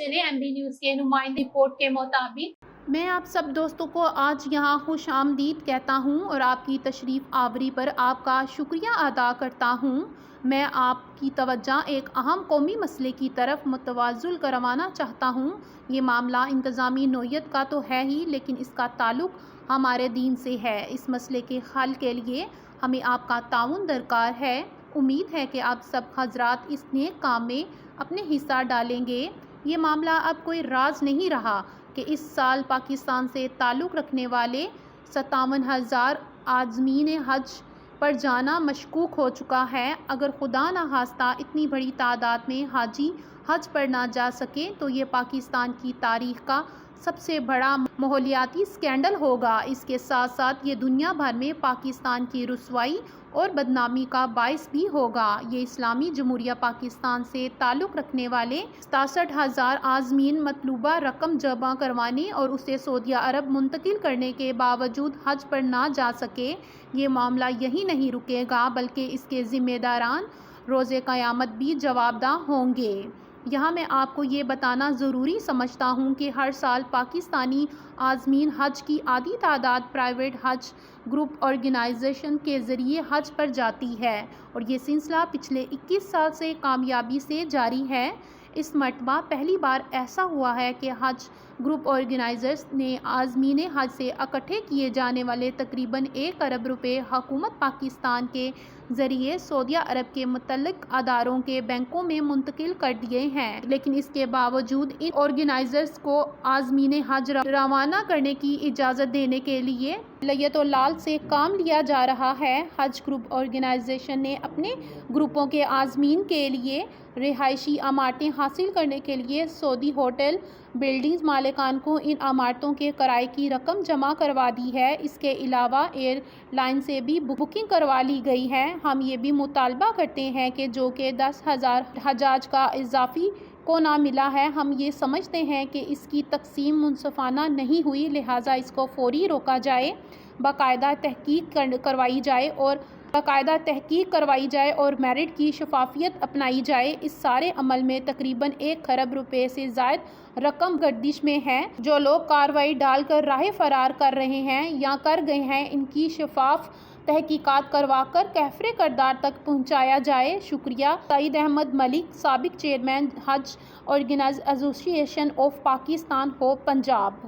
چلے MB news کے نمائندے رپورٹ کے مطابق میں آپ سب دوستوں کو آج یہاں خوش آمدید کہتا ہوں اور آپ کی تشریف آوری پر آپ کا شکریہ ادا کرتا ہوں۔ میں آپ کی توجہ ایک اہم قومی مسئلے کی طرف متوجہ کروانا چاہتا ہوں۔ یہ معاملہ انتظامی نوعیت کا تو ہے ہی، لیکن اس کا تعلق ہمارے دین سے ہے۔ اس مسئلے کے حل کے لیے ہمیں آپ کا تعاون درکار ہے۔ امید ہے کہ آپ سب حضرات اس نیک کام میں اپنے حصہ ڈالیں گے۔ یہ معاملہ اب کوئی راز نہیں رہا کہ اس سال پاکستان سے تعلق رکھنے والے 57,000 عازمین حج پر جانا مشکوک ہو چکا ہے۔ اگر خدا نخواستہ اتنی بڑی تعداد میں حاجی حج پر نہ جا سکے تو یہ پاکستان کی تاریخ کا سب سے بڑا ماحولیاتی اسکینڈل ہوگا۔ اس کے ساتھ ساتھ یہ دنیا بھر میں پاکستان کی رسوائی اور بدنامی کا باعث بھی ہوگا۔ یہ اسلامی جمہوریہ پاکستان سے تعلق رکھنے والے 67,000 عازمین مطلوبہ رقم جمع کروانے اور اسے سعودی عرب منتقل کرنے کے باوجود حج پر نہ جا سکے۔ یہ معاملہ یہیں نہیں رکے گا بلکہ اس کے ذمہ داران روز قیامت بھی جوابدہ ہوں گے۔ یہاں میں آپ کو یہ بتانا ضروری سمجھتا ہوں کہ ہر سال پاکستانی عازمین حج کی آدھی تعداد پرائیویٹ حج گروپ آرگنائزیشن کے ذریعے حج پر جاتی ہے اور یہ سلسلہ پچھلے 21 سال سے کامیابی سے جاری ہے۔ اس مرتبہ پہلی بار ایسا ہوا ہے کہ حج گروپ آرگنائزرز نے عازمین حج سے اکٹھے کیے جانے والے تقریباً 1 ارب روپے حکومت پاکستان کے ذریعے سعودی عرب کے متعلق اداروں کے بینکوں میں منتقل کر دیے ہیں، لیکن اس کے باوجود ان آرگنائزرز کو عازمین حج روانہ کرنے کی اجازت دینے کے لیے لیت و لال سے کام لیا جا رہا ہے۔ حج گروپ آرگنائزیشن نے اپنے گروپوں کے عازمین کے لیے رہائشی عمارتیں حاصل کرنے کے لیے سعودی ہوٹل بلڈنگ مالکان کو ان عمارتوں کے کرائے کی رقم جمع کروا دی ہے۔ اس کے علاوہ ایئر لائن سے بھی بکنگ کروا لی گئی ہے۔ ہم یہ بھی مطالبہ کرتے ہیں کہ جو کہ 10,000 حجاج کا اضافی کو نہ ملا ہے، ہم یہ سمجھتے ہیں کہ اس کی تقسیم منصفانہ نہیں ہوئی، لہٰذا اس کو فوری روکا جائے، باقاعدہ تحقیق کروائی جائے اور میرٹ کی شفافیت اپنائی جائے۔ اس سارے عمل میں تقریباً 1 ارب روپے سے زائد رقم گردش میں ہے۔ جو لوگ کارروائی ڈال کر راہ فرار کر رہے ہیں یا کر گئے ہیں، ان کی شفاف تحقیقات کروا کر کفر کردار تک پہنچایا جائے۔ شکریہ۔ سعید احمد ملک، سابق چیئرمین حج آرگنائزرز ایسوسی ایشن آف پاکستان ہوپ، پنجاب۔